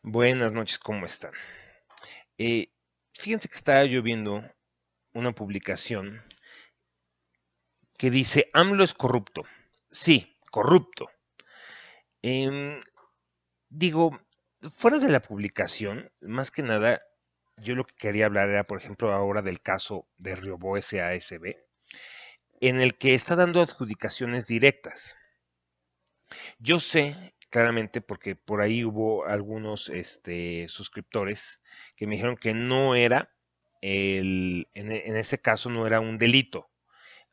Buenas noches, ¿cómo están? Eh, Fíjense que estaba yo viendo una publicación que dice, AMLO es corrupto. Sí, corrupto. Em, Digo, fuera de la publicación, más que nada, yo lo que quería hablar era, por ejemplo, ahora del caso de Riobó SASB, en el que está dando adjudicaciones directas. Yo sé claramente porque por ahí hubo algunos suscriptores que me dijeron que no era en ese caso no era un delito.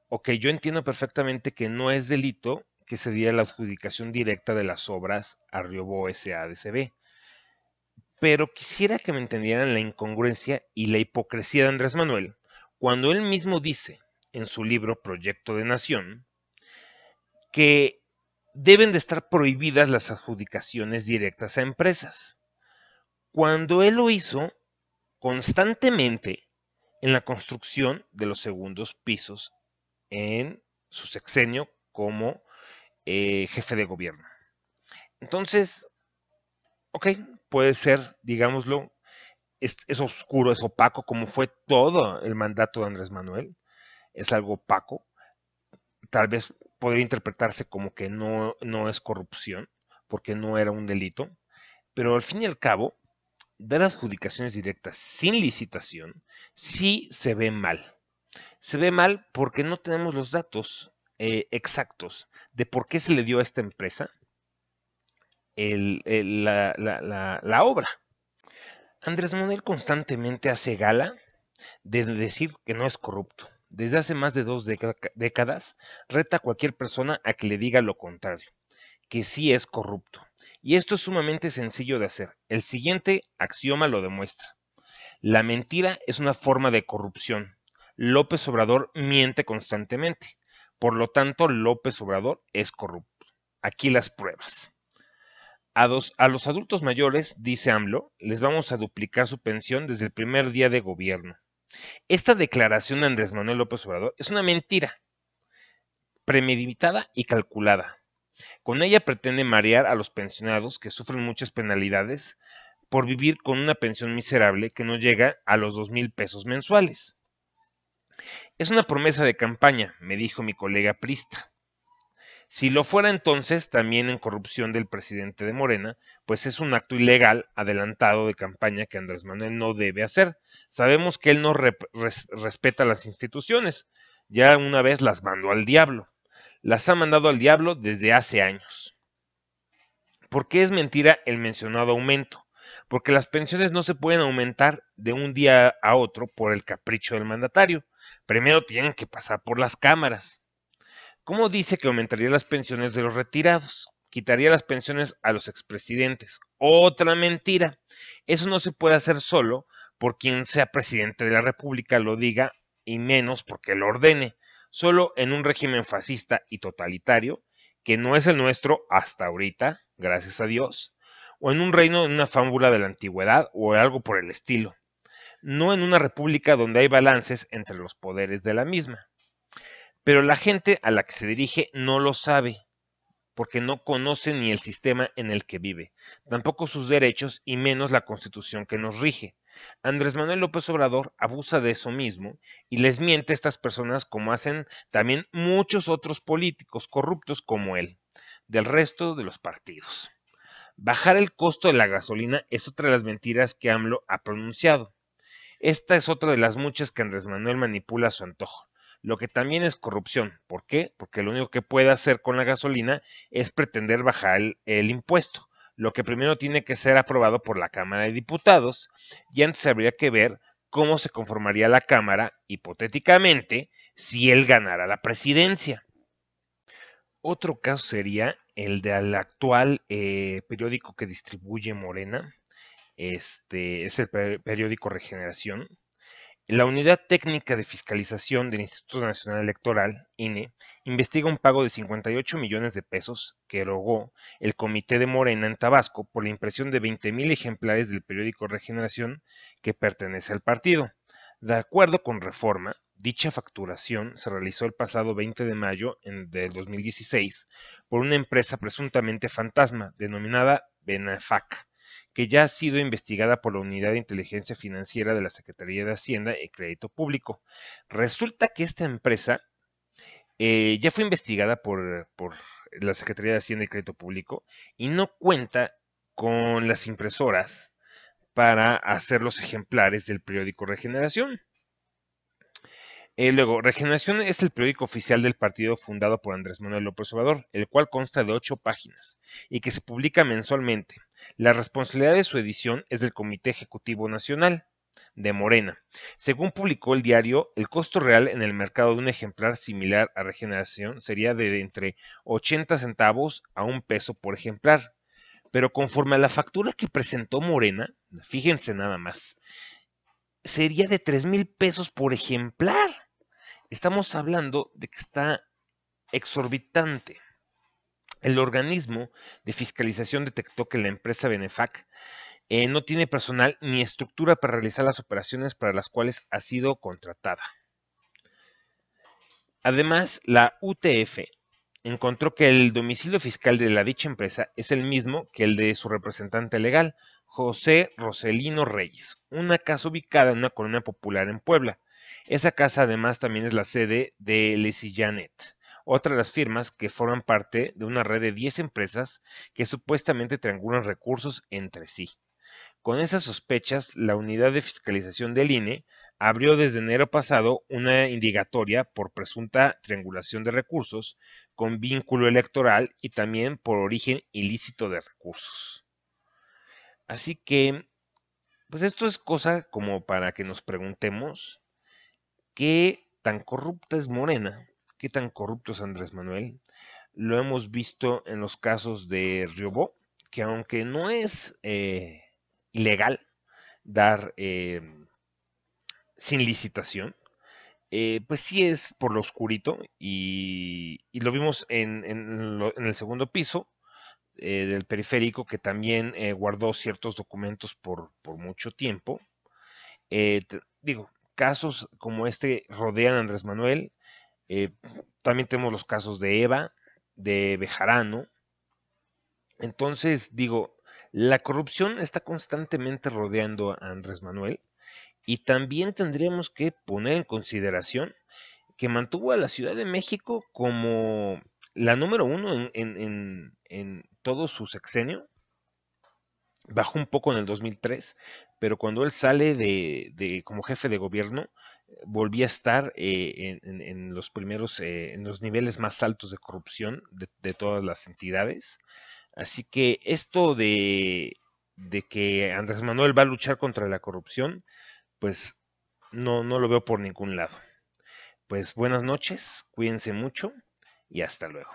Ok, yo entiendo perfectamente que no es delito que se diera la adjudicación directa de las obras a Riobó SADCB, pero quisiera que me entendieran la incongruencia y la hipocresía de Andrés Manuel cuando él mismo dice en su libro Proyecto de Nación que deben de estar prohibidas las adjudicaciones directas a empresas, cuando él lo hizo constantemente en la construcción de los segundos pisos en su sexenio como jefe de gobierno. Entonces, ok, puede ser, digámoslo, es oscuro, es opaco, como fue todo el mandato de Andrés Manuel, es algo opaco, tal vez podría interpretarse como que no es corrupción, porque no era un delito, pero al fin y al cabo, dar adjudicaciones directas sin licitación sí se ve mal. Se ve mal porque no tenemos los datos exactos de por qué se le dio a esta empresa la obra. Andrés Manuel constantemente hace gala de decir que no es corrupto. Desde hace más de dos décadas reta a cualquier persona a que le diga lo contrario, que sí es corrupto. Y esto es sumamente sencillo de hacer. El siguiente axioma lo demuestra. La mentira es una forma de corrupción. López Obrador miente constantemente. Por lo tanto, López Obrador es corrupto. Aquí las pruebas. A los adultos mayores, dice AMLO, les vamos a duplicar su pensión desde el primer día de gobierno. Esta declaración de Andrés Manuel López Obrador es una mentira, premeditada y calculada. Con ella pretende marear a los pensionados que sufren muchas penalidades por vivir con una pensión miserable que no llega a los 2,000 pesos mensuales. Es una promesa de campaña, me dijo mi colega Prista. Si lo fuera entonces, también en corrupción del presidente de Morena, pues es un acto ilegal adelantado de campaña que Andrés Manuel no debe hacer. Sabemos que él no respeta las instituciones, ya una vez las mandó al diablo. Las ha mandado al diablo desde hace años. ¿Por qué es mentira el mencionado aumento? Porque las pensiones no se pueden aumentar de un día a otro por el capricho del mandatario. Primero tienen que pasar por las cámaras. ¿Cómo dice que aumentaría las pensiones de los retirados? Quitaría las pensiones a los expresidentes. Otra mentira. Eso no se puede hacer solo por quien sea presidente de la República lo diga y menos porque lo ordene. Solo en un régimen fascista y totalitario, que no es el nuestro hasta ahorita, gracias a Dios, o en un reino en una fábula de la antigüedad o algo por el estilo. No en una república donde hay balances entre los poderes de la misma. Pero la gente a la que se dirige no lo sabe, porque no conoce ni el sistema en el que vive, tampoco sus derechos y menos la constitución que nos rige. Andrés Manuel López Obrador abusa de eso mismo y les miente a estas personas como hacen también muchos otros políticos corruptos como él, del resto de los partidos. Bajar el costo de la gasolina es otra de las mentiras que AMLO ha pronunciado. Esta es otra de las muchas que Andrés Manuel manipula a su antojo. Lo que también es corrupción. ¿Por qué? Porque lo único que puede hacer con la gasolina es pretender bajar el impuesto, lo que primero tiene que ser aprobado por la Cámara de Diputados y antes habría que ver cómo se conformaría la Cámara, hipotéticamente, si él ganara la presidencia. Otro caso sería el del actual periódico que distribuye Morena, es el periódico Regeneración. La Unidad Técnica de Fiscalización del Instituto Nacional Electoral, INE, investiga un pago de 58 millones de pesos que erogó el Comité de Morena en Tabasco por la impresión de 20,000 ejemplares del periódico Regeneración que pertenece al partido. De acuerdo con Reforma, dicha facturación se realizó el pasado 20 de mayo del 2016 por una empresa presuntamente fantasma denominada Benafac, que ya ha sido investigada por la Unidad de Inteligencia Financiera de la Secretaría de Hacienda y Crédito Público. Resulta que esta empresa ya fue investigada por la Secretaría de Hacienda y Crédito Público y no cuenta con las impresoras para hacer los ejemplares del periódico Regeneración. Luego, Regeneración es el periódico oficial del partido fundado por Andrés Manuel López Obrador, el cual consta de 8 páginas y que se publica mensualmente. La responsabilidad de su edición es del Comité Ejecutivo Nacional de Morena. Según publicó el diario, el costo real en el mercado de un ejemplar similar a Regeneración sería de entre 80 centavos a $1 por ejemplar. Pero conforme a la factura que presentó Morena, fíjense nada más, sería de 3,000 pesos por ejemplar. Estamos hablando de que está exorbitante. El organismo de fiscalización detectó que la empresa Benefac no tiene personal ni estructura para realizar las operaciones para las cuales ha sido contratada. Además, la UTF encontró que el domicilio fiscal de la dicha empresa es el mismo que el de su representante legal, José Roselino Reyes, una casa ubicada en una colonia popular en Puebla. Esa casa además también es la sede de Lesillanet, otra de las firmas que forman parte de una red de 10 empresas que supuestamente triangulan recursos entre sí. Con esas sospechas, la Unidad de Fiscalización del INE abrió desde enero pasado una indagatoria por presunta triangulación de recursos con vínculo electoral y también por origen ilícito de recursos. Así que, pues esto es cosa como para que nos preguntemos qué tan corrupta es Morena, qué tan corrupto es Andrés Manuel. Lo hemos visto en los casos de Riobó, que aunque no es ilegal dar sin licitación, pues sí es por lo oscurito y lo vimos en el segundo piso del periférico, que también guardó ciertos documentos por mucho tiempo. Digo, casos como este rodean a Andrés Manuel. También tenemos los casos de Eva, de Bejarano. Entonces, digo, la corrupción está constantemente rodeando a Andrés Manuel y también tendríamos que poner en consideración que mantuvo a la Ciudad de México como la número uno en todo su sexenio. Bajó un poco en el 2003, pero cuando él sale como jefe de gobierno, volvía a estar en los primeros, en los niveles más altos de corrupción de todas las entidades. Así que esto de que Andrés Manuel va a luchar contra la corrupción, pues no lo veo por ningún lado. Pues buenas noches, cuídense mucho y hasta luego.